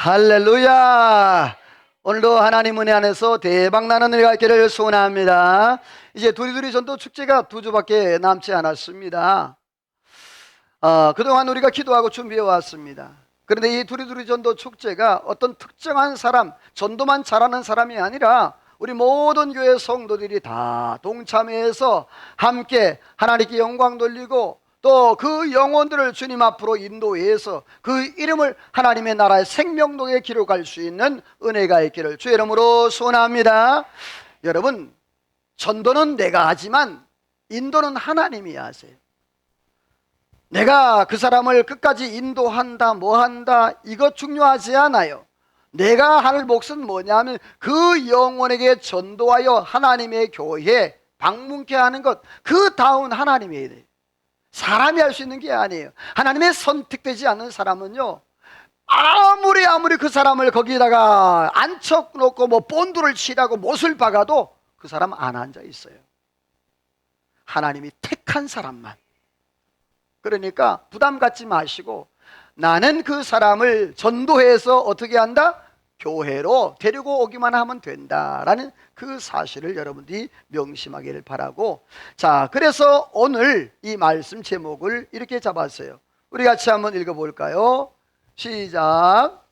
할렐루야. 오늘도 하나님 은혜 안에서 대박나는 은혜가 있기를 소원합니다. 이제 두리두리 전도 축제가 2주밖에 남지 않았습니다. 그동안 우리가 기도하고 준비해 왔습니다. 그런데 이 두리두리 전도 축제가 어떤 특정한 사람, 전도만 잘하는 사람이 아니라 우리 모든 교회 성도들이 다 동참해서 함께 하나님께 영광 돌리고 또 그 영혼들을 주님 앞으로 인도해서 그 이름을 하나님의 나라의 생명록에 기록할 수 있는 은혜가 있기를 주의 이름으로 소원합니다. 여러분, 전도는 내가 하지만 인도는 하나님이 하세요. 내가 그 사람을 끝까지 인도한다 뭐한다 이거 중요하지 않아요. 내가 할 몫은 뭐냐면 그 영혼에게 전도하여 하나님의 교회에 방문케 하는 것, 그 다운 하나님이 해야 돼요. 사람이 할 수 있는 게 아니에요. 하나님의 선택되지 않는 사람은요, 아무리 그 사람을 거기다가 앉혀놓고 뭐 본드를 칠하고 못을 박아도 그 사람 안 앉아 있어요. 하나님이 택한 사람만. 그러니까 부담 갖지 마시고 나는 그 사람을 전도해서 어떻게 한다? 교회로 데리고 오기만 하면 된다라는 그 사실을 여러분들이 명심하기를 바라고, 자, 그래서 오늘 이 말씀 제목을 이렇게 잡았어요. 우리 같이 한번 읽어볼까요? 시작.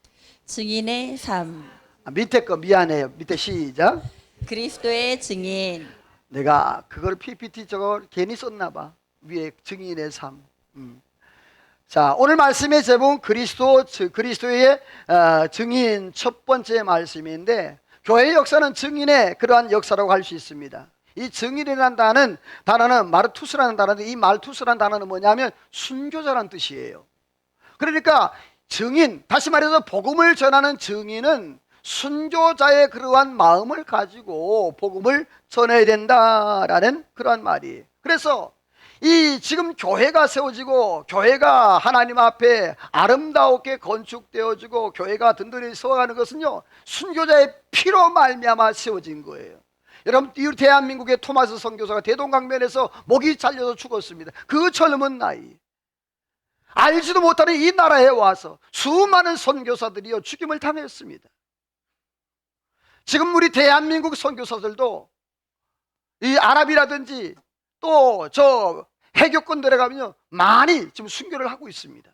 증인의 삶. 밑에 거 미안해요. 밑에 시작. 그리스도의 증인. 내가 그걸 PPT 저거 괜히 썼나 봐. 위에 증인의 삶. 자, 오늘 말씀의 제목은 그리스도의 증인 첫 번째 말씀인데, 교회의 역사는 증인의 그러한 역사라고 할 수 있습니다. 이 증인이라는 단어는 마르투스라는 단어인데, 이 마르투스라는 단어는 뭐냐면 순교자라는 뜻이에요. 그러니까 증인, 다시 말해서 복음을 전하는 증인은 순교자의 그러한 마음을 가지고 복음을 전해야 된다라는 그러한 말이에요. 그래서 이 지금 교회가 세워지고 교회가 하나님 앞에 아름다웠게 건축되어지고 교회가 든든히 서가는 것은요, 순교자의 피로 말미암아 세워진 거예요. 여러분, 이 대한민국의 토마스 선교사가 대동강변에서 목이 잘려서 죽었습니다. 그 젊은 나이, 알지도 못하는 이 나라에 와서 수많은 선교사들이요 죽임을 당했습니다. 지금 우리 대한민국 선교사들도 이 아랍이라든지 또 저 해교권들에 가면요 많이 지금 순교를 하고 있습니다.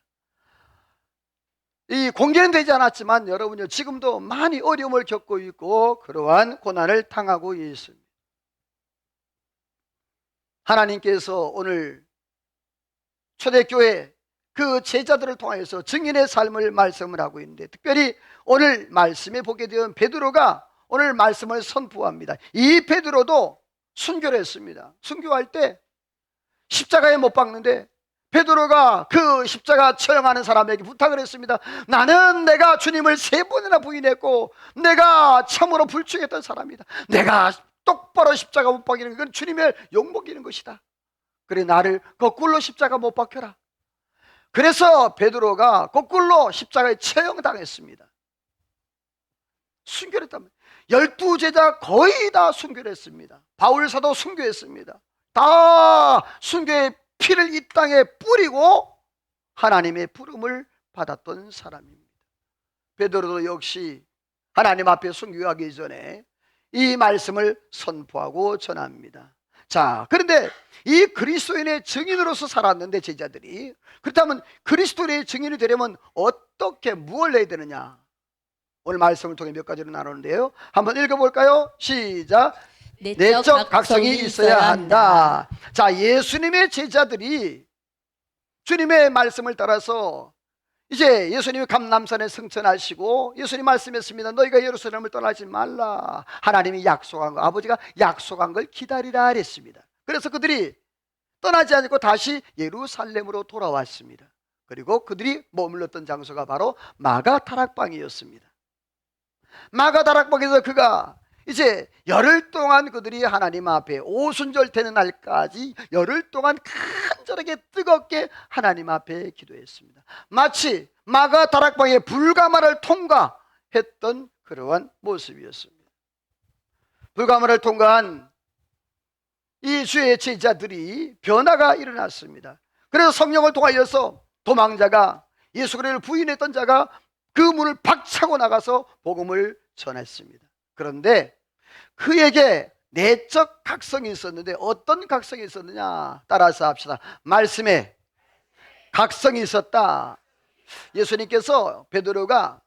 이 공개는 되지 않았지만 여러분요 지금도 많이 어려움을 겪고 있고 그러한 고난을 당하고 있습니다. 하나님께서 오늘 초대교회 그 제자들을 통해서 증인의 삶을 말씀을 하고 있는데, 특별히 오늘 말씀에 보게 되면 베드로가 오늘 말씀을 선포합니다. 이 베드로도 순교를 했습니다. 순교할 때 십자가에 못 박는데 베드로가 그 십자가 처형하는 사람에게 부탁을 했습니다. 나는 내가 주님을 3번이나 부인했고 내가 참으로 불충했던 사람이다. 내가 똑바로 십자가 못 박이는 건 주님의 욕먹이는 것이다. 그래, 나를 거꾸로 십자가 못 박혀라. 그래서 베드로가 거꾸로 십자가에 처형당했습니다. 순교를 했답니다. 12제자 거의 다 순교를 했습니다. 바울사도 순교했습니다. 다 순교의 피를 이 땅에 뿌리고 하나님의 부름을 받았던 사람입니다. 베드로도 역시 하나님 앞에 순교하기 전에 이 말씀을 선포하고 전합니다. 자, 그런데 이 그리스도인의 증인으로서 살았는데 제자들이, 그렇다면 그리스도인의 증인이 되려면 어떻게 무엇을 해야 되느냐? 오늘 말씀을 통해 몇 가지로 나누는데요, 한번 읽어볼까요? 시작. 내적 각성이 있어야 한다. 자, 예수님의 제자들이 주님의 말씀을 따라서 이제 예수님이 감람산에 승천하시고 예수님 말씀했습니다. 너희가 예루살렘을 떠나지 말라. 하나님이 약속한 거, 아버지가 약속한 걸 기다리라 그랬습니다. 그래서 그들이 떠나지 않고 다시 예루살렘으로 돌아왔습니다. 그리고 그들이 머물렀던 장소가 바로 마가다락방이었습니다. 마가다락방에서 그가 이제 열흘 동안 그들이 하나님 앞에 오순절되는 날까지 열흘 동안 간절하게 뜨겁게 하나님 앞에 기도했습니다. 마치 마가다락방의 불가마를 통과했던 그러한 모습이었습니다. 불가마를 통과한 이 주의 제자들이 변화가 일어났습니다. 그래서 성령을 통하여서 도망자가, 예수 그리스도를 부인했던 자가 그 문을 박차고 나가서 복음을 전했습니다. 그런데 그에게 내적 각성이 있었는데 어떤 각성이 있었느냐? 따라서 합시다. 말씀에 각성이 있었다. 예수님께서 베드로가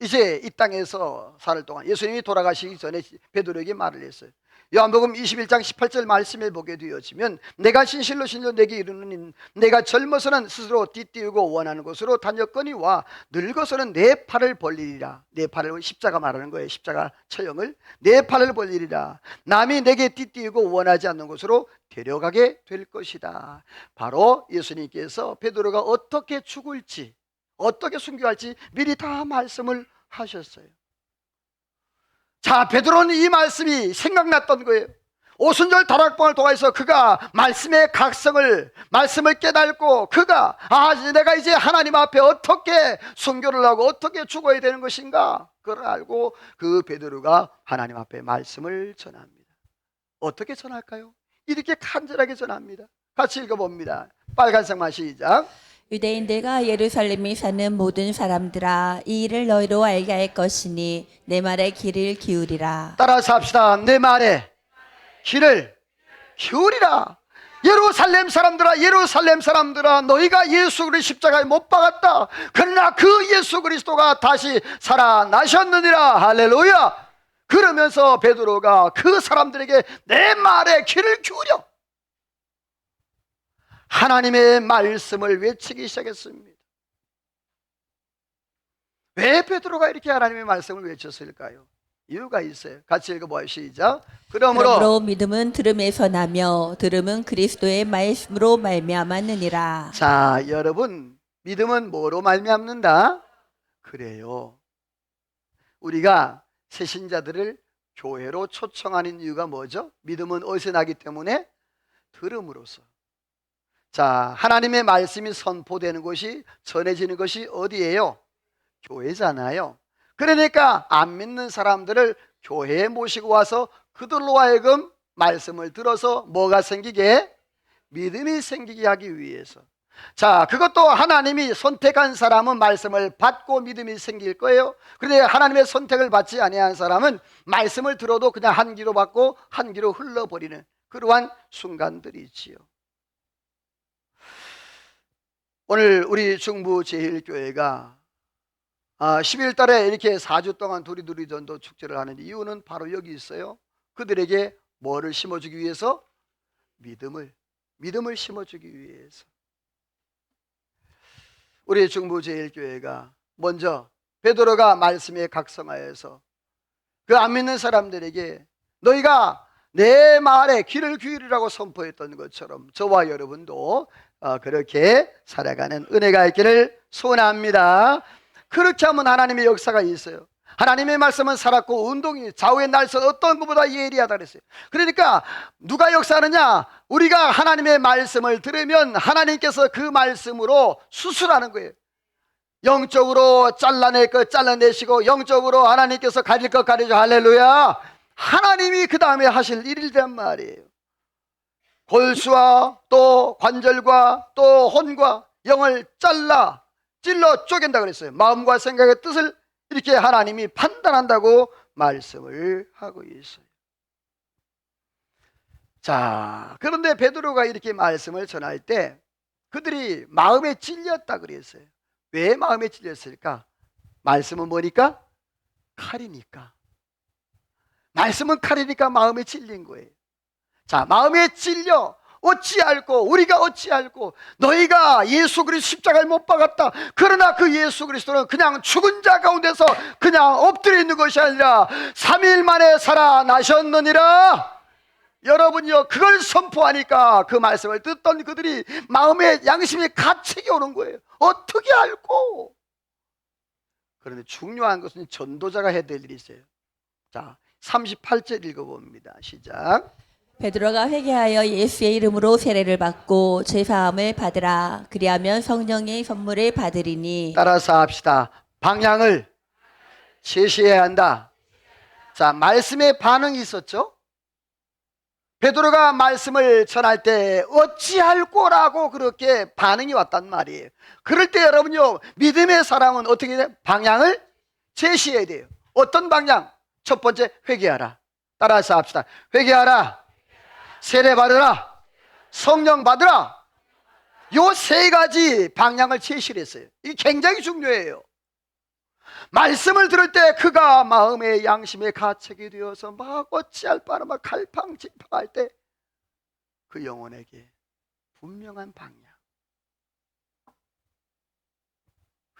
이제 이 땅에서 살 동안, 예수님이 돌아가시기 전에 베드로에게 말을 했어요. 요한복음 21장 18절 말씀을 보게 되어지면 내가 진실로 내게 이르노니 내가 젊어서는 스스로 띠띠우고 원하는 곳으로 다녔거니와 늙어서는 내 팔을 벌리리라. 내 팔을, 십자가 말하는 거예요. 십자가 처형을. 내 팔을 벌리리라. 남이 내게 띠띠우고 원하지 않는 곳으로 데려가게 될 것이다. 바로 예수님께서 베드로가 어떻게 죽을지, 어떻게 순교할지 미리 다 말씀을 하셨어요. 자, 베드로는 이 말씀이 생각났던 거예요. 오순절 다락방을 통해서 그가 말씀의 각성을, 말씀을 깨닫고 그가 내가 이제 하나님 앞에 어떻게 순교를 하고 어떻게 죽어야 되는 것인가, 그걸 알고 그 베드로가 하나님 앞에 말씀을 전합니다. 어떻게 전할까요? 이렇게 간절하게 전합니다. 같이 읽어봅니다. 빨간색만 시작. 유대인들과 예루살렘에 사는 모든 사람들아, 이 일을 너희로 알게 할 것이니 내 말에 귀를 기울이라. 따라서 합시다. 내 말에 귀를 기울이라. 예루살렘 사람들아, 예루살렘 사람들아, 너희가 예수 그리스도 십자가에 못 박았다. 그러나 그 예수 그리스도가 다시 살아나셨느니라. 할렐루야. 그러면서 베드로가 그 사람들에게 내 말에 귀를 기울여 하나님의 말씀을 외치기 시작했습니다. 왜 베드로가 이렇게 하나님의 말씀을 외쳤을까요? 이유가 있어요. 같이 읽어봐요. 시작. 그러므로 믿음은 들음에서 나며 들음은 그리스도의 말씀으로 말미암았느니라. 자, 여러분, 믿음은 뭐로 말미암는다? 그래요. 우리가 새신자들을 교회로 초청하는 이유가 뭐죠? 믿음은 어디서 나기 때문에? 들음으로써. 자, 하나님의 말씀이 선포되는 것이, 전해지는 것이 어디예요? 교회잖아요. 그러니까 안 믿는 사람들을 교회에 모시고 와서 그들로 하여금 말씀을 들어서 뭐가 생기게? 믿음이 생기게 하기 위해서. 자, 그것도 하나님이 선택한 사람은 말씀을 받고 믿음이 생길 거예요. 그런데 하나님의 선택을 받지 아니한 사람은 말씀을 들어도 그냥 한 귀로 받고 한 귀로 흘러버리는 그러한 순간들이지요. 오늘 우리 중부제일교회가 10일 달에 이렇게 4주 동안 두리두리 전도 축제를 하는 이유는 바로 여기 있어요. 그들에게 뭐를 심어주기 위해서? 믿음을 심어주기 위해서. 우리 중부제일교회가 먼저 베드로가 말씀에 각성하여서 그 안 믿는 사람들에게 너희가 내 말에 귀를 기울이라고 선포했던 것처럼 저와 여러분도 그렇게 살아가는 은혜가 있기를 소원합니다. 그렇게 하면 하나님의 역사가 있어요. 하나님의 말씀은 살았고 운동이 좌우의 날선 어떤 것보다 예리하다 그랬어요. 그러니까 누가 역사하느냐? 우리가 하나님의 말씀을 들으면 하나님께서 그 말씀으로 수술하는 거예요. 영적으로 잘라낼 것 잘라내시고 영적으로 하나님께서 가릴 것 가리죠. 할렐루야. 하나님이 그 다음에 하실 일이란 말이에요. 골수와 또 관절과 또 혼과 영을 찔러 쪼갠다 그랬어요. 마음과 생각의 뜻을 이렇게 하나님이 판단한다고 말씀을 하고 있어요. 자, 그런데 베드로가 이렇게 말씀을 전할 때 그들이 마음에 찔렸다 그랬어요. 왜 마음에 찔렸을까? 말씀은 뭐니까? 칼이니까. 말씀은 칼이니까 마음에 찔린 거예요. 자, 마음에 찔려 우리가 어찌 알고 너희가 예수 그리스도 십자가에 못 박았다. 그러나 그 예수 그리스도는 그냥 죽은 자 가운데서 그냥 엎드려 있는 것이 아니라 3일 만에 살아나셨느니라. 여러분요, 그걸 선포하니까 그 말씀을 듣던 그들이 마음에 양심이 가책이 오는 거예요. 어떻게 알고? 그런데 중요한 것은 전도자가 해야 될 일이 있어요. 자, 38절 읽어봅니다. 시작. 베드로가 회개하여 예수의 이름으로 세례를 받고 죄사함을 받으라. 그리하면 성령의 선물을 받으리니. 따라서 합시다. 방향을 제시해야 한다. 자, 말씀에 반응이 있었죠. 베드로가 말씀을 전할 때 어찌할꼬라고 그렇게 반응이 왔단 말이에요. 그럴 때 여러분요, 믿음의 사람은 어떻게 돼요? 방향을 제시해야 돼요. 어떤 방향? 첫 번째, 회개하라. 따라서 합시다. 회개하라, 세례 받으라, 성령 받으라. 요 세 가지 방향을 제시를 했어요. 이게 굉장히 중요해요. 말씀을 들을 때 그가 마음의 양심에 가책이 되어서 막 어찌할 바를 막 갈팡질팡할 때 그 영혼에게 분명한 방향,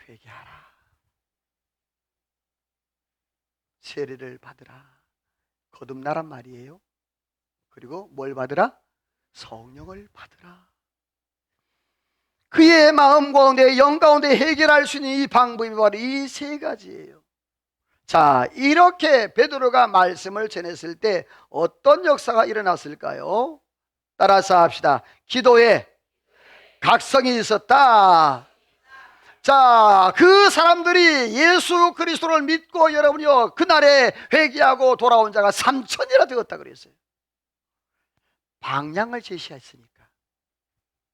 회개하라, 세례를 받으라, 거듭나란 말이에요. 그리고 뭘 받으라? 성령을 받으라. 그의 마음 가운데, 영 가운데 해결할 수 있는 이 방법이 바로 이 세 가지예요. 자, 이렇게 베드로가 말씀을 전했을 때 어떤 역사가 일어났을까요? 따라서 합시다. 기도에 각성이 있었다. 자, 그 사람들이 예수 그리스도를 믿고 여러분이요, 그날에 회개하고 돌아온 자가 3천이나 되었다 그랬어요. 방향을 제시했으니까.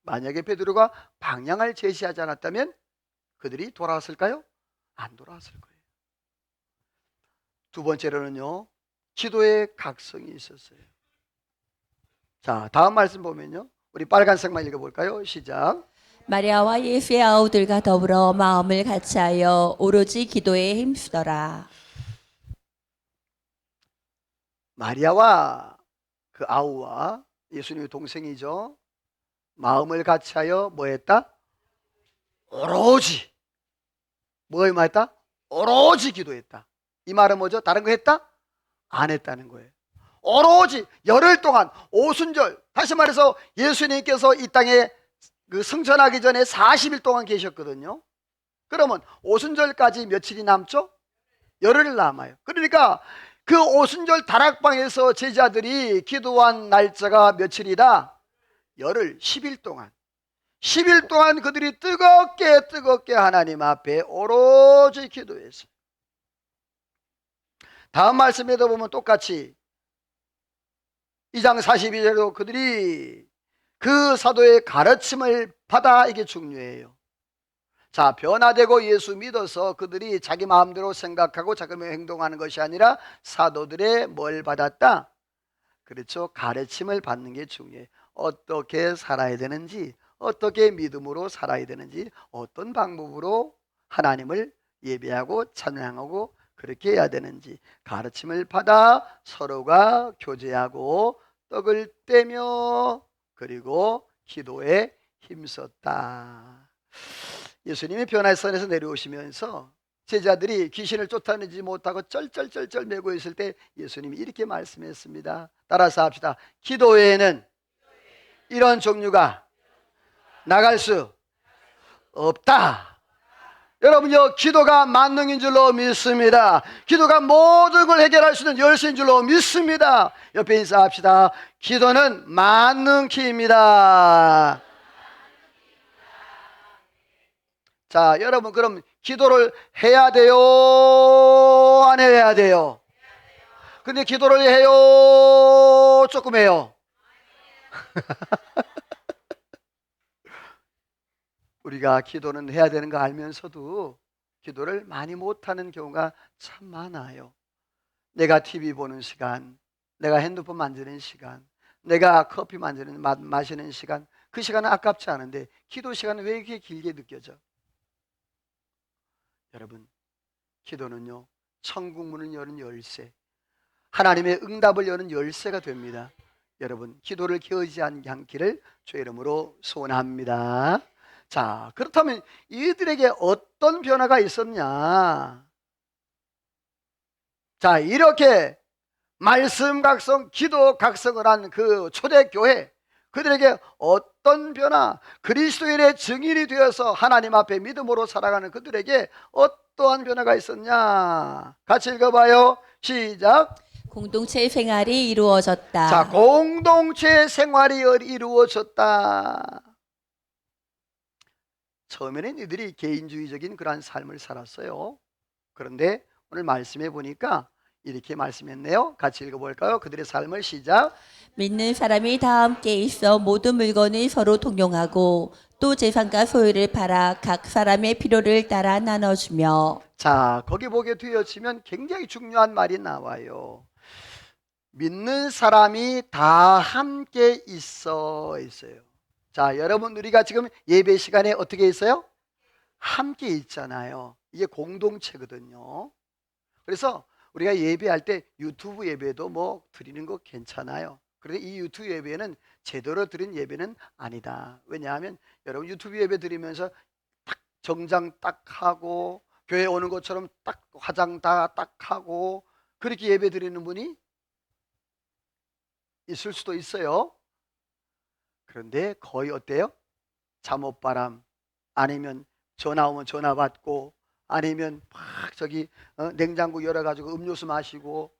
만약에 베드로가 방향을 제시하지 않았다면 그들이 돌아왔을까요? 안 돌아왔을 거예요. 두 번째로는요, 기도에 각성이 있었어요. 자, 다음 말씀 보면요, 우리 빨간색만 읽어볼까요? 시작. 마리아와 예수의 아우들과 더불어 마음을 같이하여 오로지 기도에 힘쓰더라. 마리아와 그 아우와 예수님의 동생이죠. 마음을 같이하여 뭐 했다? 오로지 뭐에 했다? 오로지 기도했다. 이 말은 뭐죠? 다른 거 했다? 안 했다는 거예요. 오로지 열흘 동안 오순절, 다시 말해서 예수님께서 이 땅에 그 승천하기 전에 40일 동안 계셨거든요. 그러면 오순절까지 며칠이 남죠? 열흘 남아요. 그러니까 그 오순절 다락방에서 제자들이 기도한 날짜가 며칠이다? 열흘, 10일 동안. 10일 동안 그들이 뜨겁게 하나님 앞에 오로지 기도했어요. 다음 말씀에도 보면 똑같이 2장 42절에도 그들이 그 사도의 가르침을 받아, 이게 중요해요. 자, 변화되고 예수 믿어서 그들이 자기 마음대로 생각하고 자기 마음대로 행동하는 것이 아니라 사도들의 뭘 받았다? 그렇죠. 가르침을 받는 게 중요해요. 어떻게 살아야 되는지, 어떻게 믿음으로 살아야 되는지, 어떤 방법으로 하나님을 예배하고 찬양하고 그렇게 해야 되는지 가르침을 받아 서로가 교제하고 떡을 떼며 그리고 기도에 힘썼다. 예수님이 변화산에서 내려오시면서 제자들이 귀신을 쫓아내지 못하고 쩔쩔쩔쩔 매고 있을 때 예수님이 이렇게 말씀했습니다. 따라서 합시다. 기도회에는 이런 종류가 나갈 수 없다. 여러분요, 기도가 만능인 줄로 믿습니다. 기도가 모든 걸 해결할 수 있는 열쇠인 줄로 믿습니다. 옆에 인사합시다. 기도는 만능키입니다. 자, 여러분, 그럼 기도를 해야 돼요? 안 해야 돼요? 근데 기도를 해요? 조금 해요? 우리가 기도는 해야 되는 거 알면서도 기도를 많이 못하는 경우가 참 많아요. 내가 TV 보는 시간, 내가 핸드폰 만지는 시간, 내가 커피 마시는 시간, 그 시간은 아깝지 않은데 기도 시간은 왜 이렇게 길게 느껴져? 여러분, 기도는요, 천국 문을 여는 열쇠, 하나님의 응답을 여는 열쇠가 됩니다. 여러분, 기도를 게으르지 않기를 주의 이름으로 소원합니다. 자, 그렇다면 이들에게 어떤 변화가 있었냐? 자, 이렇게 말씀 각성, 기도 각성을 한 그 초대교회, 그들에게 어떤 변화, 그리스도인의 증인이 되어서 하나님 앞에 믿음으로 살아가는 그들에게 어떠한 변화가 있었냐? 같이 읽어봐요. 시작. 공동체 생활이 이루어졌다. 자, 공동체 생활이 이루어졌다. 처음에는 이들이 개인주의적인 그러한 삶을 살았어요. 그런데 오늘 말씀해 보니까 이렇게 말씀했네요. 같이 읽어볼까요? 그들의 삶을 시작. 믿는 사람이 다 함께 있어 모든 물건을 서로 동용하고 또 재산과 소유를 팔아 각 사람의 필요를 따라 나눠주며. 자, 거기 보게 되어지면 굉장히 중요한 말이 나와요. 믿는 사람이 다 함께 있어요. 자, 여러분 우리가 지금 예배 시간에 어떻게 있어요? 함께 있잖아요. 이게 공동체거든요. 그래서 우리가 예배할 때 유튜브 예배도 뭐 드리는 거 괜찮아요. 그런데 이 유튜브 예배는 제대로 드린 예배는 아니다. 왜냐하면 여러분 유튜브 예배 드리면서 딱 정장 딱 하고 교회 오는 것처럼 딱 화장 다 딱 하고 그렇게 예배 드리는 분이 있을 수도 있어요. 그런데 거의 어때요? 잠옷바람 아니면 전화 오면 전화 받고 아니면 막 저기 냉장고 열어가지고 음료수 마시고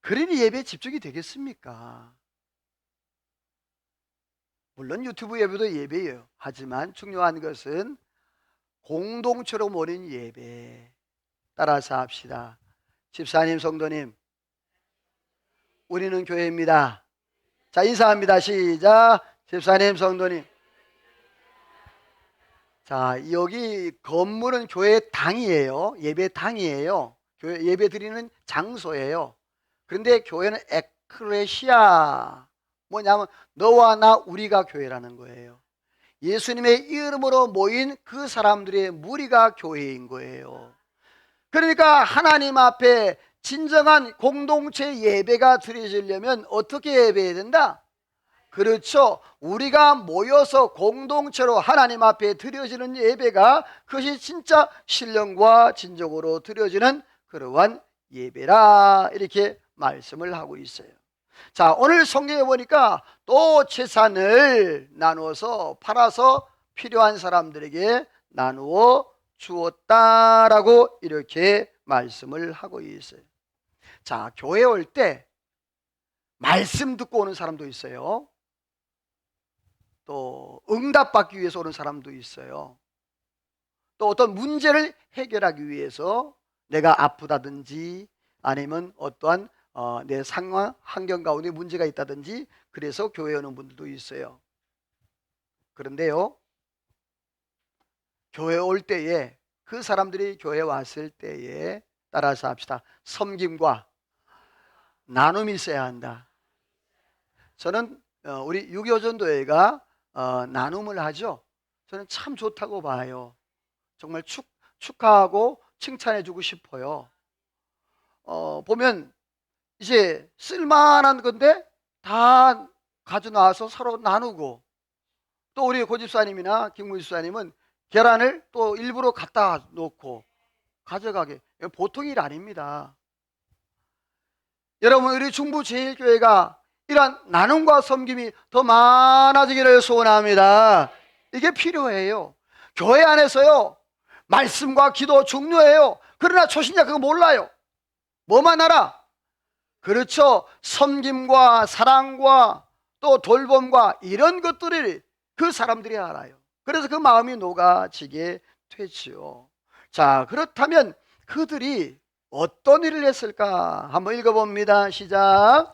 그러니 예배에 집중이 되겠습니까? 물론 유튜브 예배도 예배예요. 하지만 중요한 것은 공동체로 모인 예배. 따라서 합시다. 집사님, 성도님, 우리는 교회입니다. 자, 인사합니다. 시작. 집사님, 성도님. 자, 여기 건물은 교회 당이에요. 예배 당이에요. 교회 예배 드리는 장소예요. 그런데 교회는 에클레시아. 뭐냐면 너와 나 우리가 교회라는 거예요. 예수님의 이름으로 모인 그 사람들의 무리가 교회인 거예요. 그러니까 하나님 앞에 진정한 공동체 예배가 드려지려면 어떻게 예배해야 된다? 그렇죠. 우리가 모여서 공동체로 하나님 앞에 드려지는 예배가 그것이 진짜 신령과 진정으로 드려지는 그러한 예배라 이렇게 말씀을 하고 있어요. 자, 오늘 성경에 보니까 또 재산을 나누어서 팔아서 필요한 사람들에게 나누어 주었다라고 이렇게 말씀을 하고 있어요. 자, 교회 올 때 말씀 듣고 오는 사람도 있어요. 또 응답받기 위해서 오는 사람도 있어요. 또 어떤 문제를 해결하기 위해서 내가 아프다든지 아니면 어떠한 내 상황, 환경 가운데 문제가 있다든지 그래서 교회에 오는 분들도 있어요. 그런데요, 교회 올 때에 그 사람들이 교회 왔을 때에 따라서 합시다. 섬김과 나눔이 있어야 한다. 저는 우리 6.25 전도회가 나눔을 하죠. 저는 참 좋다고 봐요. 정말 축하하고 칭찬해주고 싶어요. 보면 이제 쓸만한 건데 다 가져나와서 서로 나누고 또 우리 고집사님이나 김무집사님은 계란을 또 일부러 갖다 놓고 가져가게. 보통 일 아닙니다. 여러분 우리 중부제일교회가 이러한 나눔과 섬김이 더 많아지기를 소원합니다. 이게 필요해요. 교회 안에서요 말씀과 기도 중요해요. 그러나 초신자 그거 몰라요. 뭐만 알아? 그렇죠. 섬김과 사랑과 또 돌봄과 이런 것들을 그 사람들이 알아요. 그래서 그 마음이 녹아지게 되죠. 자, 그렇다면 그들이 어떤 일을 했을까? 한번 읽어봅니다. 시작.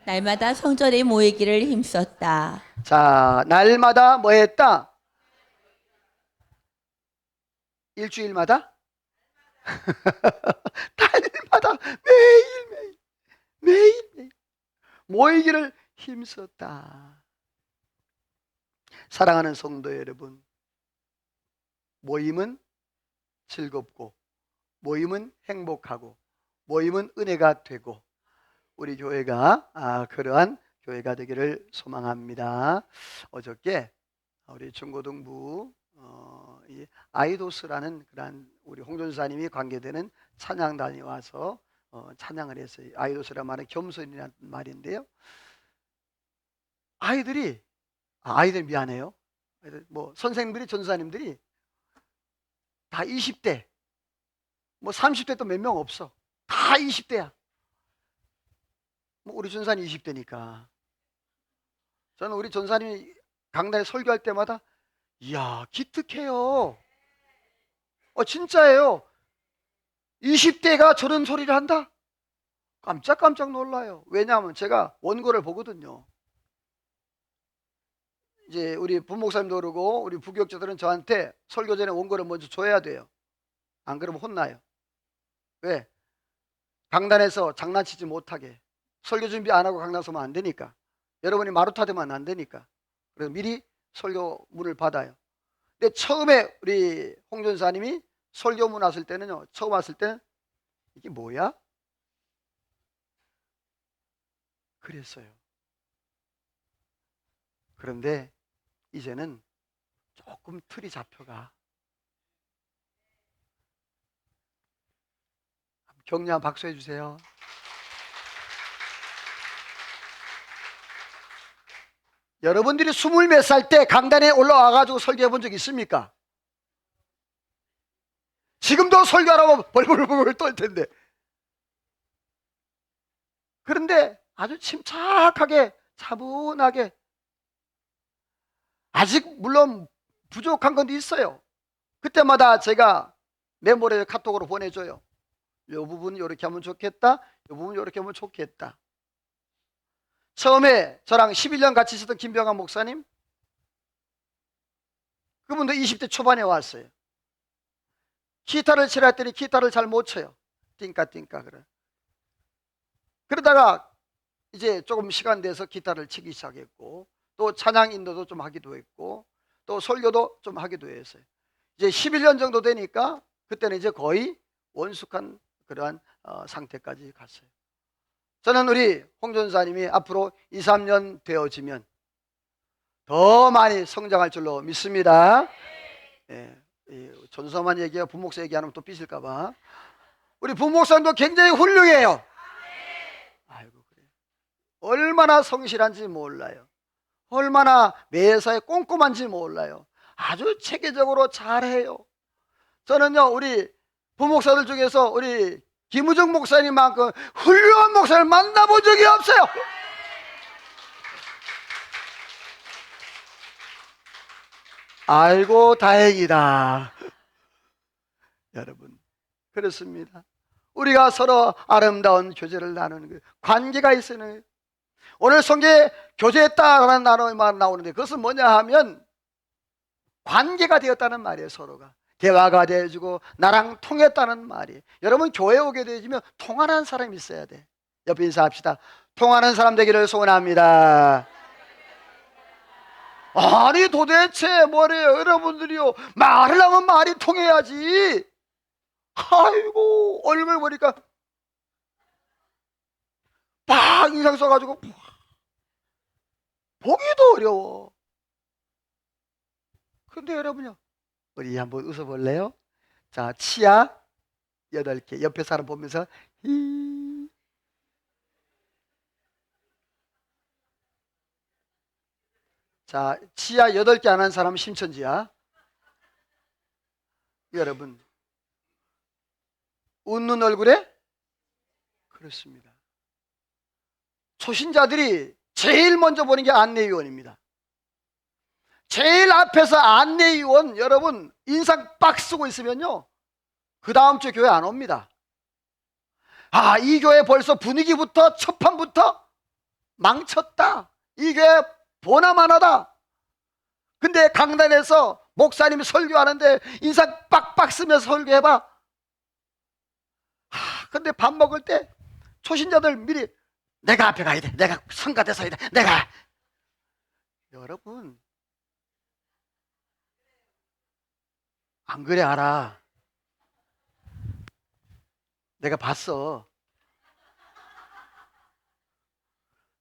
날마다 성전에 모이기를 힘썼다. 자, 날마다 뭐 했다? 일주일마다? 달마다 매일 모이기를 힘썼다. 사랑하는 성도 여러분, 모임은 즐겁고 모임은 행복하고 모임은 은혜가 되고 우리 교회가 그러한 교회가 되기를 소망합니다. 어저께 우리 중고등부 아이도스라는 그런 우리 홍준사님이 관계되는 찬양단이 와서 찬양을 했어요. 아이도스란 말은 겸손이라는 말인데요. 아이들 미안해요. 뭐 선생님들이 전사님들이 다 20대, 뭐 30대 또 몇 명 없어. 다 20대야. 뭐 우리 전사님 20대니까. 저는 우리 전사님이 강단에 설교할 때마다 이야 기특해요. 진짜예요. 20대가 저런 소리를 한다? 깜짝깜짝 놀라요. 왜냐하면 제가 원고를 보거든요. 이제 우리 부목사님도 그러고 우리 부교육자들은 저한테 설교 전에 원고를 먼저 줘야 돼요. 안 그러면 혼나요. 왜? 강단에서 장난치지 못하게. 설교 준비 안 하고 강단 서면 안 되니까. 여러분이 마루타되면 안 되니까. 그래서 미리 설교문을 받아요. 근데 처음에 우리 홍 전사님이 설교문 왔을 때는요, 처음 왔을 때는 이게 뭐야? 그랬어요. 그런데 이제는 조금 틀이 잡혀가. 격려한 박수 해주세요. 여러분들이 20몇 살 때 강단에 올라와가지고 설교해 본 적 있습니까? 지금도 설교하라고 벌벌벌 떨 텐데. 그런데 아주 침착하게 차분하게, 아직 물론 부족한 건 있어요. 그때마다 제가 메모를 카톡으로 보내줘요. 이 부분 이렇게 하면 좋겠다, 이 부분 이렇게 하면 좋겠다. 처음에 저랑 11년 같이 있었던 김병환 목사님, 그분도 20대 초반에 왔어요. 기타를 치라 했더니 기타를 잘 못 쳐요. 띵까띵까 그래. 그러다가 이제 조금 시간 돼서 기타를 치기 시작했고, 또 찬양 인도도 좀 하기도 했고, 또 설교도 좀 하기도 했어요. 이제 11년 정도 되니까 그때는 이제 거의 원숙한 그러한 상태까지 갔어요. 저는 우리 홍 전사님이 앞으로 2, 3년 되어지면 더 많이 성장할 줄로 믿습니다. 예, 전사만 얘기하고 부목사 얘기하면 또 삐질까봐. 우리 부목사님도 굉장히 훌륭해요. 아이고, 그래. 얼마나 성실한지 몰라요. 얼마나 매사에 꼼꼼한지 몰라요. 아주 체계적으로 잘해요. 저는요, 우리 부목사들 중에서 우리 김우정 목사님만큼 훌륭한 목사를 만나본 적이 없어요. 아이고, 다행이다. 여러분, 그렇습니다. 우리가 서로 아름다운 교제를 나누는 거예요. 관계가 있어야 해요. 오늘 성경에 교제했다라는 단어가 나오는데 그것은 뭐냐 하면 관계가 되었다는 말이에요. 서로가 대화가 되어지고 나랑 통했다는 말이에요. 여러분, 교회 오게 되어지면 통하는 사람이 있어야 돼. 옆에 인사합시다. 통하는 사람 되기를 소원합니다. 아니 도대체 뭐래요? 여러분들이요, 말을 하면 말이 통해야지. 아이고, 얼굴 보니까 막 인상 써가지고 보기도 어려워. 근데 여러분요, 우리 한번 웃어볼래요? 자, 치아 8개. 옆에 사람 보면서 히. 자, 치아 8개 안 한 사람은 심천지야. 여러분, 웃는 얼굴에? 그렇습니다. 초신자들이 제일 먼저 보는 게 안내위원입니다. 제일 앞에서 안내위원, 여러분 인상 빡 쓰고 있으면요, 그 다음 주 교회 안 옵니다. 아, 이 교회 벌써 분위기부터 첫판부터 망쳤다, 이 교회 보나마나다. 근데 강단에서 목사님이 설교하는데 인상 빡빡 쓰면서 설교해봐. 근데 밥 먹을 때 초신자들 미리 내가 앞에 가야 돼, 내가 성가대 서야 돼, 내가. 여러분, 안 그래? 알아. 내가 봤어.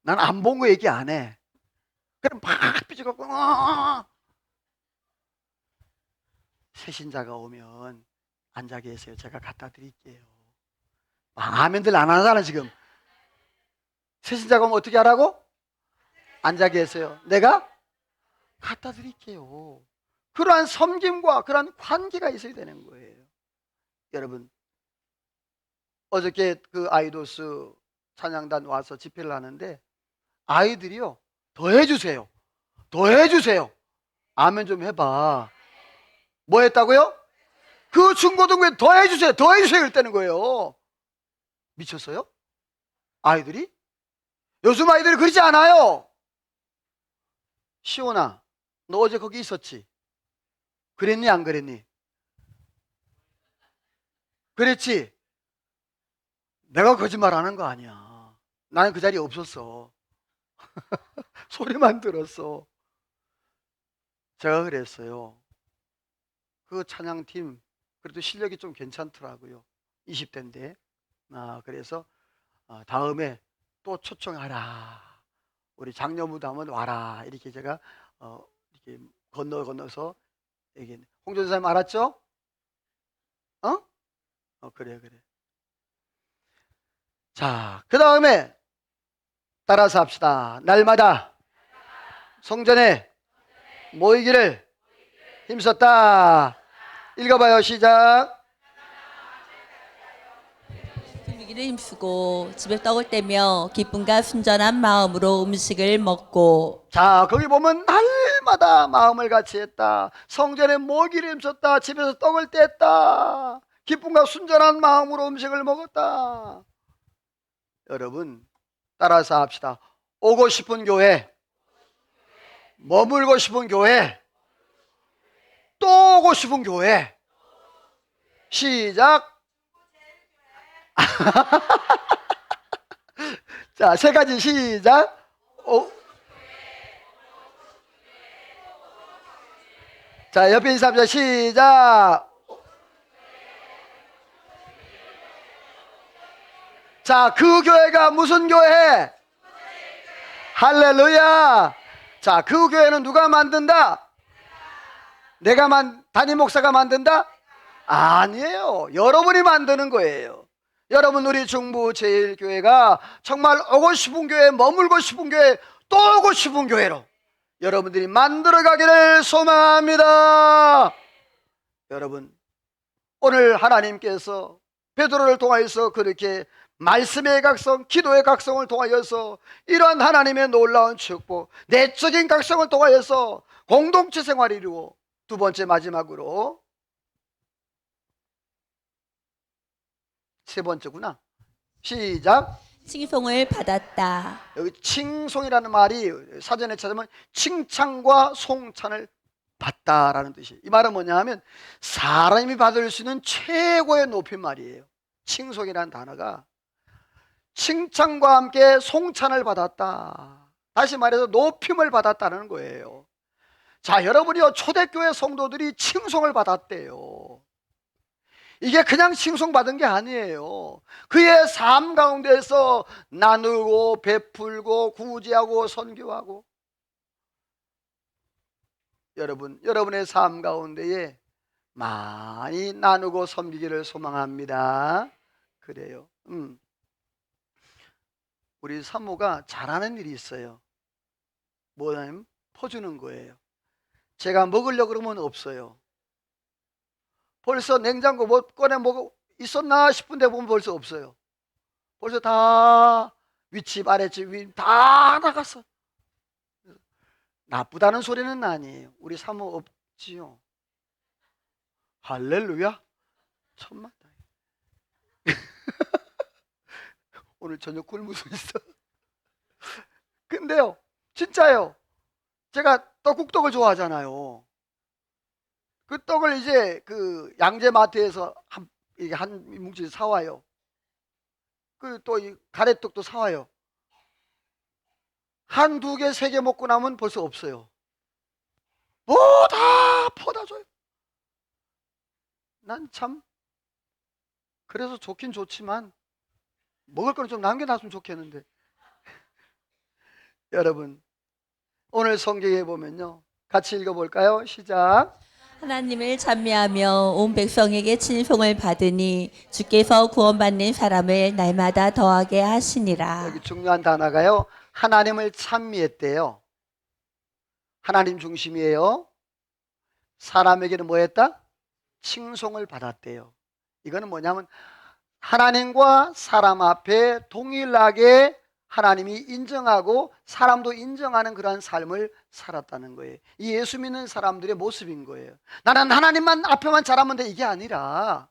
난 안 본 거 얘기 안 해. 그럼 막 삐져갖고 새신자가 오면 앉아 계세요. 제가 갖다 드릴게요. 아멘들 안 하잖아 지금. 새신자가 오면 어떻게 하라고? 앉아 계세요. 내가 갖다 드릴게요. 그러한 섬김과 그러한 관계가 있어야 되는 거예요. 여러분, 어저께 그 아이도스 찬양단 와서 집회를 하는데 아이들이요, 더 해주세요, 더 해주세요. 아멘 좀 해봐. 뭐 했다고요? 그 중고등부에 더해주세요. 더해주세요. 이랬다는 거예요. 미쳤어요? 아이들이? 요즘 아이들이 그러지 않아요. 시온아, 너 어제 거기 있었지? 그랬니 안 그랬니? 그랬지? 내가 거짓말하는 거 아니야. 나는 그 자리에 없었어. 소리만 들었어. 제가 그랬어요. 그 찬양팀 그래도 실력이 좀 괜찮더라고요. 20대인데. 그래서 다음에 또 초청하라. 우리 장려무담은 와라. 이렇게 제가 이렇게 건너서 얘기했. 홍준 선생님 알았죠? 그래. 자, 그 다음에 따라서 합시다. 날마다 성전에 모이기를 힘썼다. 읽어봐요. 시작. 숨기를 힘쓰고 집에 떡을 떼며 기쁨과 순전한 마음으로 음식을 먹고. 자, 거기 보면 날마다 마음을 같이 했다. 성전에 모이기를 힘썼다. 집에서 떡을 뗐다. 기쁨과 순전한 마음으로 음식을 먹었다. 여러분 따라서 합시다. 오고 싶은 교회, 머물고 싶은 교회, 또 오고 싶은 교회. 시작. 자, 세 가지 시작. 자, 옆에 있는 사람들 시작. 자, 그 교회가 무슨 교회? 할렐루야. 자, 그 교회는 누가 만든다? 담임 목사가 만든다? 아니에요. 여러분이 만드는 거예요. 여러분, 우리 중부제일교회가 정말 오고 싶은 교회, 머물고 싶은 교회, 또 오고 싶은 교회로 여러분들이 만들어가기를 소망합니다. 여러분, 오늘 하나님께서 베드로를 통하여서 그렇게 말씀의 각성, 기도의 각성을 통하여서 이러한 하나님의 놀라운 축복, 내적인 각성을 통하여서 공동체 생활을 이루고, 두 번째 마지막으로 세 번째구나. 시작. 칭송을 받았다. 여기 칭송이라는 말이 사전에 찾으면 칭찬과 송찬을 받다라는 뜻이에요. 이 말은 뭐냐 하면 사람이 받을 수 있는 최고의 높임말이에요. 칭송이라는 단어가 칭찬과 함께 송찬을 받았다. 다시 말해서 높임을 받았다는 거예요. 자, 여러분이요, 초대교회 성도들이 칭송을 받았대요. 이게 그냥 칭송받은 게 아니에요. 그의 삶 가운데서 나누고 베풀고 구제하고 선교하고. 여러분의 삶 가운데에 많이 나누고 섬기기를 소망합니다. 그래요. 우리 사모가 잘하는 일이 있어요. 뭐냐면 퍼주는 거예요. 제가 먹으려고 그러면 없어요. 벌써 냉장고 뭐 꺼내 먹어 있었나 싶은데 보면 벌써 없어요. 벌써 다 윗집 아랫집 다 나갔어. 나쁘다는 소리는 아니에요. 우리 사모 없지요. 할렐루야. 천만 다행. 오늘 저녁 굶을 수 있어. 근데요, 진짜요. 제가 떡국떡을 좋아하잖아요. 그 떡을 이제 그 양재마트에서 한 뭉치 사와요. 그 또 이 가래떡도 사와요. 한두 개, 세 개 먹고 나면 벌써 없어요. 뭐 다 퍼다 줘요. 난 참 그래서 좋긴 좋지만 먹을 거는 좀 남겨놨으면 좋겠는데. 여러분, 오늘 성경에 보면요, 같이 읽어볼까요? 시작. 하나님을 찬미하며 온 백성에게 칭송을 받으니 주께서 구원받는 사람을 날마다 더하게 하시니라. 여기 중요한 단어가요, 하나님을 찬미했대요. 하나님 중심이에요. 사람에게는 뭐 했다? 칭송을 받았대요. 이거는 뭐냐면 하나님과 사람 앞에 동일하게 하나님이 인정하고 사람도 인정하는 그러한 삶을 살았다는 거예요. 이 예수 믿는 사람들의 모습인 거예요. 나는 하나님만 앞에만 잘하면 돼, 이게 아니라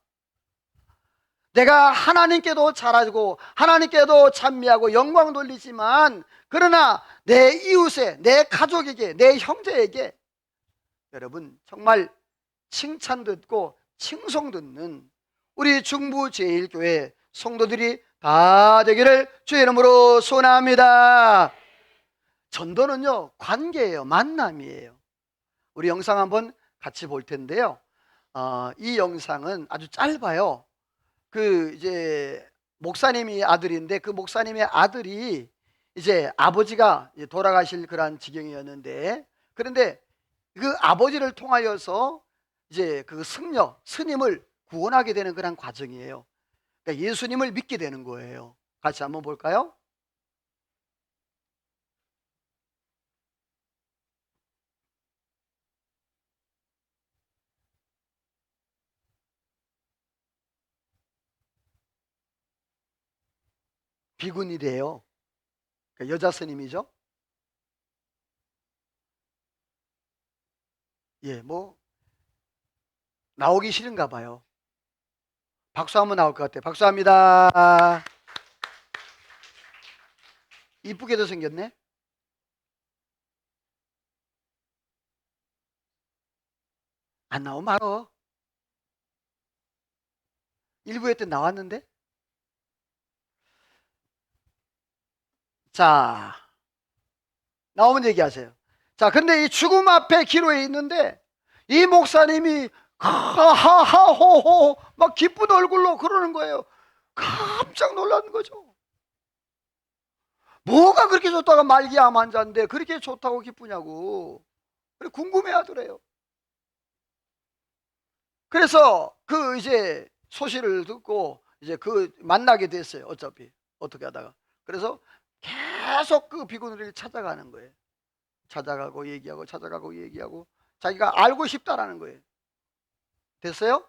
내가 하나님께도 잘하고 하나님께도 찬미하고 영광 돌리지만, 그러나 내 이웃에, 내 가족에게, 내 형제에게 여러분 정말 칭찬 듣고 칭송 듣는 우리 중부제일교회 성도들이 다 되기를 주의 이름으로 소원합니다. 전도는요, 관계예요. 만남이에요. 우리 영상 한번 같이 볼 텐데요. 이 영상은 아주 짧아요. 이제 목사님이 아들인데, 그 목사님의 아들이 이제 아버지가 이제 돌아가실 그런 지경이었는데, 그런데 그 아버지를 통하여서 이제 그 승려, 스님을 구원하게 되는 그런 과정이에요. 그러니까 예수님을 믿게 되는 거예요. 같이 한번 볼까요? 비군이래요. 그러니까 여자 스님이죠. 예, 뭐 나오기 싫은가 봐요. 박수 한번 나올 것 같아요. 박수합니다. 이쁘게도 생겼네. 안 나오면 말어. 일부에 때 나왔는데. 자, 나오면 얘기하세요. 자, 근데 이 죽음 앞에 기로에 있는데 이 목사님이 하하하호호 막 기쁜 얼굴로 그러는 거예요. 깜짝 놀라는 거죠. 뭐가 그렇게 좋다가 말기암 환자인데 그렇게 좋다고 기쁘냐고 궁금해 하더래요. 그래서 그 이제 소식을 듣고 이제 만나게 됐어요. 어차피 어떻게 하다가. 그래서 계속 그 비구니를 찾아가는 거예요. 찾아가고 얘기하고 찾아가고 얘기하고 자기가 알고 싶다라는 거예요. 됐어요?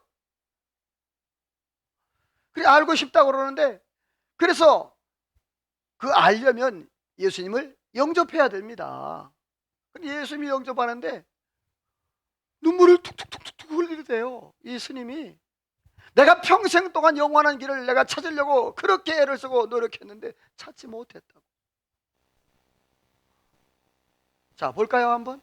그래, 알고 싶다고 그러는데, 그래서 알려면 예수님을 영접해야 됩니다. 근데 예수님이 영접하는데 눈물을 툭툭툭툭 흘리대요. 이 스님이 내가 평생 동안 영원한 길을 내가 찾으려고 그렇게 애를 쓰고 노력했는데 찾지 못했다고. 자, 볼까요 한번?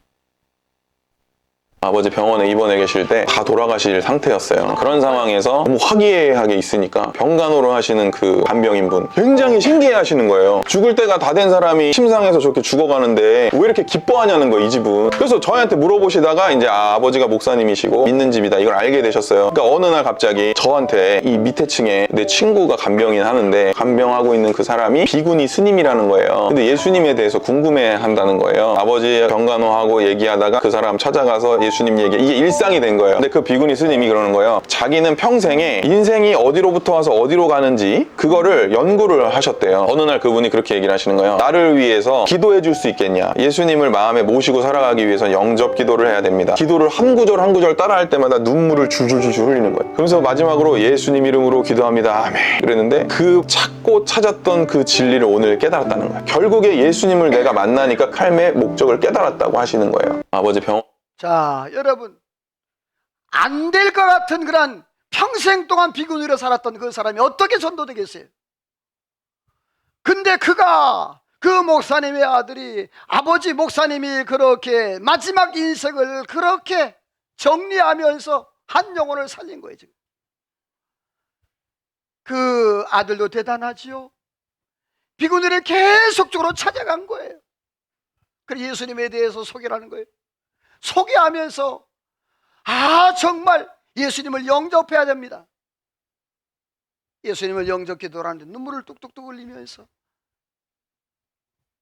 아버지 병원에 입원해 계실 때 다 돌아가실 상태였어요. 그런 상황에서 너무 화기애애하게 있으니까 병간호를 하시는 그 간병인분 굉장히 신기해 하시는 거예요. 죽을 때가 다 된 사람이 침상에서 저렇게 죽어가는데 왜 이렇게 기뻐하냐는 거예요, 이 집은. 그래서 저희한테 물어보시다가 이제 아버지가 목사님이시고 믿는 집이다 이걸 알게 되셨어요. 그러니까 어느 날 갑자기 저한테 이 밑에 층에 내 친구가 간병인 하는데 간병하고 있는 그 사람이 비구니 스님이라는 거예요. 근데 예수님에 대해서 궁금해 한다는 거예요. 아버지 병간호하고 얘기하다가 그 사람 찾아가서 예수님 얘기, 이게 일상이 된 거예요. 근데 그 비구니 스님이 그러는 거예요. 자기는 평생에 인생이 어디로부터 와서 어디로 가는지 그거를 연구를 하셨대요. 어느 날 그분이 그렇게 얘기를 하시는 거예요. 나를 위해서 기도해 줄 수 있겠냐. 예수님을 마음에 모시고 살아가기 위해서 영접 기도를 해야 됩니다. 기도를 한 구절 한 구절 따라 할 때마다 눈물을 줄줄줄 흘리는 거예요. 그러면서 마지막으로 예수님 이름으로 기도합니다. 아멘. 그랬는데 그 찾고 찾았던 그 진리를 오늘 깨달았다는 거예요. 결국에 예수님을 내가 만나니까 삶의 목적을 깨달았다고 하시는 거예요. 아버지 병원. 자, 여러분, 안 될 것 같은 그런 평생 동안 비구니로 살았던 그 사람이 어떻게 전도되겠어요? 근데 그 목사님의 아들이, 아버지 목사님이 그렇게 마지막 인생을 그렇게 정리하면서 한 영혼을 살린 거예요, 지금. 그 아들도 대단하지요. 비구니를 계속적으로 찾아간 거예요. 그래서 예수님에 대해서 소개를 하는 거예요. 소개하면서 정말 예수님을 영접해야 됩니다. 예수님을 영접 기도를 하는데 눈물을 뚝뚝뚝 흘리면서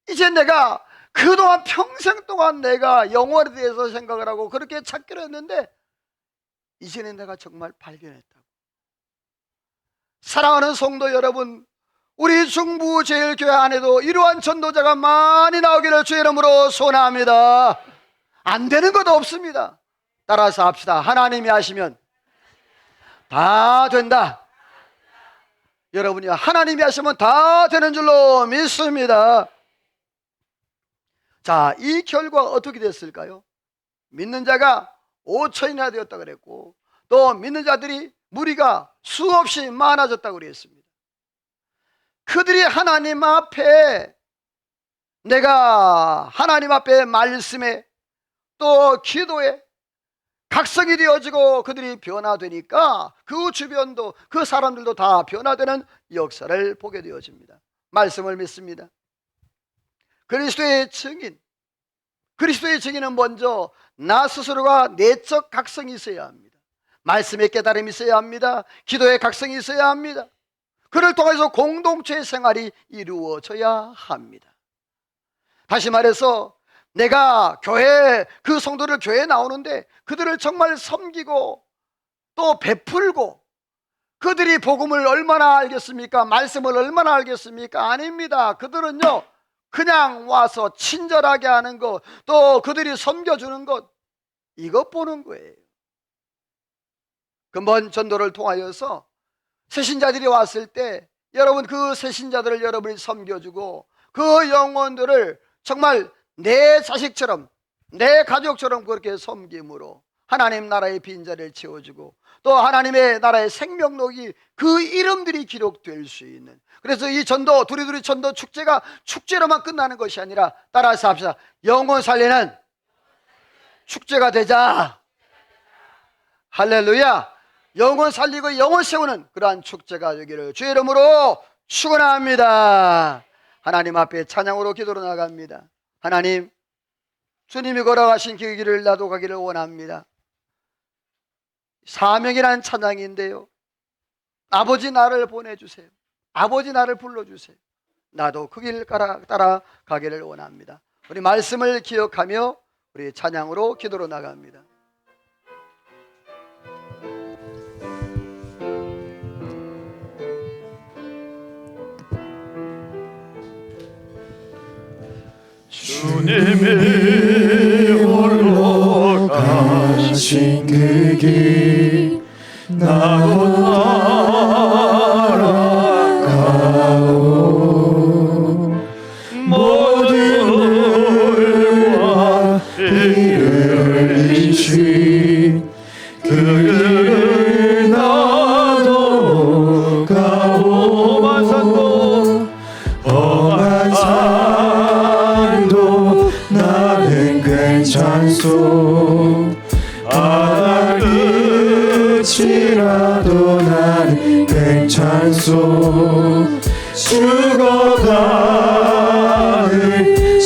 이제 내가 그동안 평생 동안 내가 영혼에 대해서 생각을 하고 그렇게 찾기로 했는데 이제는 내가 정말 발견했다고. 사랑하는 성도 여러분, 우리 중부제일교회 안에도 이러한 전도자가 많이 나오기를 주의 이름으로 소원합니다. 안 되는 것도 없습니다. 따라서 합시다. 하나님이 하시면 다 된다. 여러분이 하나님이 하시면 다 되는 줄로 믿습니다. 자, 이 결과가 어떻게 됐을까요? 믿는 자가 5천이나 되었다 그랬고, 또 믿는 자들이 무리가 수없이 많아졌다고 그랬습니다. 그들이 하나님 앞에, 내가 하나님 앞에 말씀에 또 기도에 각성이 되어지고 그들이 변화되니까 그 주변도, 그 사람들도 다 변화되는 역사를 보게 되어집니다. 말씀을 믿습니다. 그리스도의 증인, 그리스도의 증인은 먼저 나 스스로가 내적 각성이 있어야 합니다. 말씀의 깨달음이 있어야 합니다. 기도의 각성이 있어야 합니다. 그를 통해서 공동체의 생활이 이루어져야 합니다. 다시 말해서 내가 교회, 그 성도를 교회에 나오는데 그들을 정말 섬기고 또 베풀고, 그들이 복음을 얼마나 알겠습니까? 말씀을 얼마나 알겠습니까? 아닙니다. 그들은요, 그냥 와서 친절하게 하는 것, 또 그들이 섬겨주는 것, 이것 보는 거예요. 근본 전도를 통하여서 새신자들이 왔을 때 여러분, 그 새신자들을 여러분이 섬겨주고 그 영혼들을 정말 내 자식처럼, 내 가족처럼 그렇게 섬김으로 하나님 나라의 빈자리를 채워주고, 또 하나님의 나라의 생명록이, 그 이름들이 기록될 수 있는, 그래서 이 전도, 두리두리 전도 축제가 축제로만 끝나는 것이 아니라, 따라서 합시다. 영혼 살리는 축제가 되자. 할렐루야. 영혼 살리고 영혼 세우는 그러한 축제가 되기를 주의 이름으로 축원합니다. 하나님 앞에 찬양으로 기도로 나갑니다. 하나님, 주님이 걸어가신 그 길을 나도 가기를 원합니다. 사명이란 찬양인데요, 아버지 나를 보내주세요. 아버지 나를 불러주세요. 나도 그 길 따라가기를 원합니다. 우리 말씀을 기억하며 우리 찬양으로 기도로 나갑니다. 주님이 홀로 가신 그 길 나도 따라가오. 모든 물과 피를 흘리신 그 길을 나도 가오. 험한 산도 나는 괜찮소. 바다 끝이라도 나는 괜찮소. 죽어가는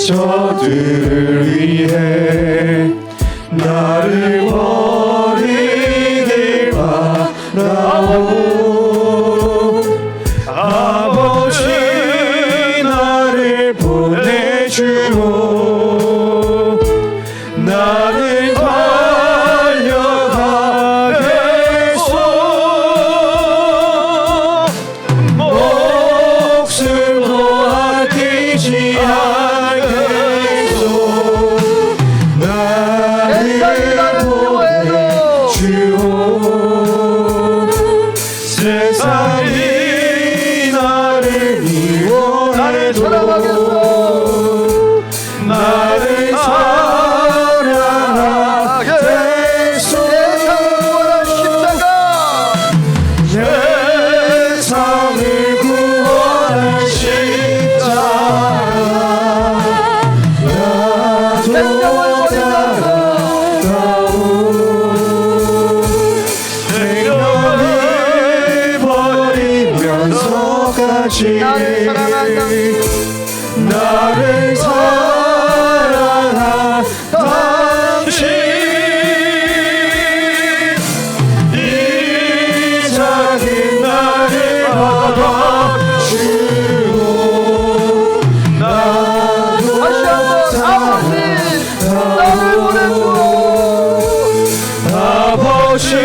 저들을 위해 나를 버리길 바라오. 아버지 나를 보내주오. 나는 달려가겠소. 목숨도 아끼지 않겠소. 나를 보내주오. 세상이 나를 미워해도 나를 사랑하겠소. 세상을 구원한 십자가 나도 따라가오. 생명을 버리면서까지 나를 사랑한 당신, 이 작은 나를 받아주오. 나도 아버지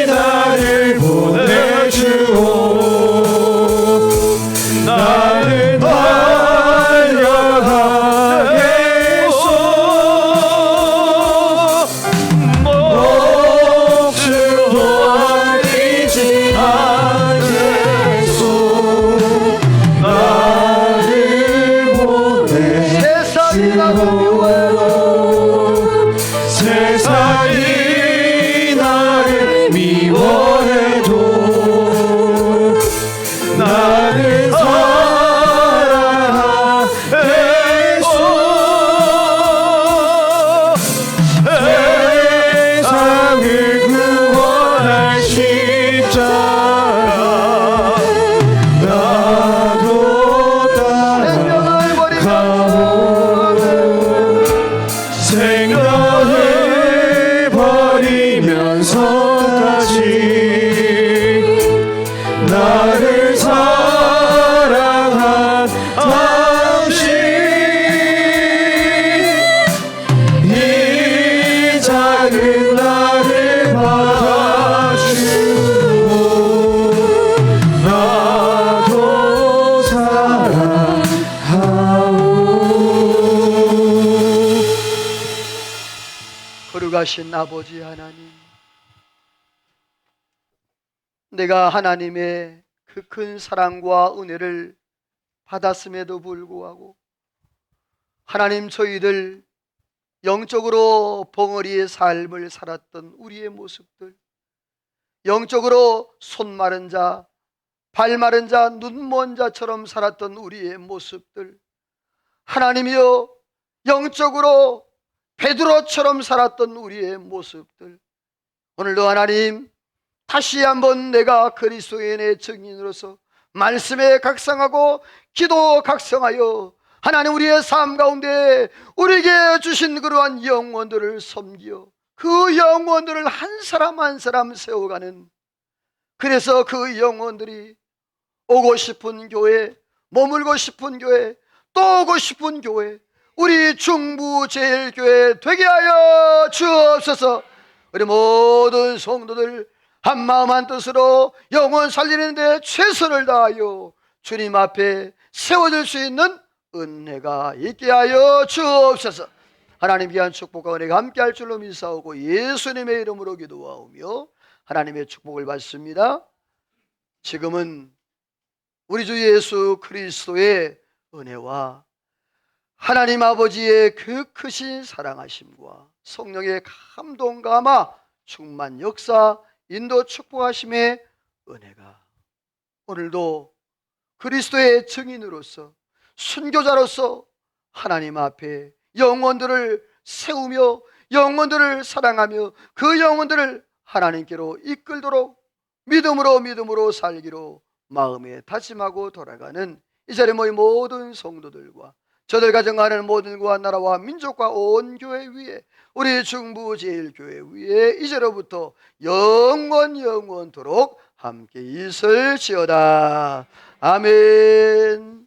나를 보내주오. 나를 달려가 거룩하신 아버지 하나님, 내가 하나님의 그 큰 사랑과 은혜를 받았음에도 불구하고 하나님, 저희들 영적으로 벙어리의 삶을 살았던 우리의 모습들, 영적으로 손 마른 자, 발 마른 자, 눈 먼 자처럼 살았던 우리의 모습들, 하나님이여, 영적으로 베드로처럼 살았던 우리의 모습들, 오늘도 하나님 다시 한번 내가 그리스도인의 증인으로서 말씀에 각성하고 기도 각성하여 하나님, 우리의 삶 가운데 우리에게 주신 그러한 영혼들을 섬기어 그 영혼들을 한 사람 한 사람 세워가는, 그래서 그 영혼들이 오고 싶은 교회, 머물고 싶은 교회, 또 오고 싶은 교회, 우리 중부제일교회 되게 하여 주옵소서. 우리 모든 성도들 한마음 한뜻으로 영혼 살리는 데 최선을 다하여 주님 앞에 세워질 수 있는 은혜가 있게 하여 주옵소서. 하나님 귀한 축복과 은혜가 함께할 줄로 믿사오고 예수님의 이름으로 기도하오며 하나님의 축복을 받습니다. 지금은 우리 주 예수 그리스도의 은혜와 하나님 아버지의 그 크신 사랑하심과 성령의 감동 감화 충만 역사 인도 축복하심의 은혜가 오늘도 그리스도의 증인으로서 순교자로서 하나님 앞에 영혼들을 세우며 영혼들을 사랑하며 그 영혼들을 하나님께로 이끌도록 믿음으로 살기로 마음에 다짐하고 돌아가는 이 자리에 모인 모든 성도들과 저들 가정하는 모든 구와 나라와 민족과 온 교회 위에, 우리 중부제일교회 위에 이제로부터 영원토록 함께 있을지어다. 아멘.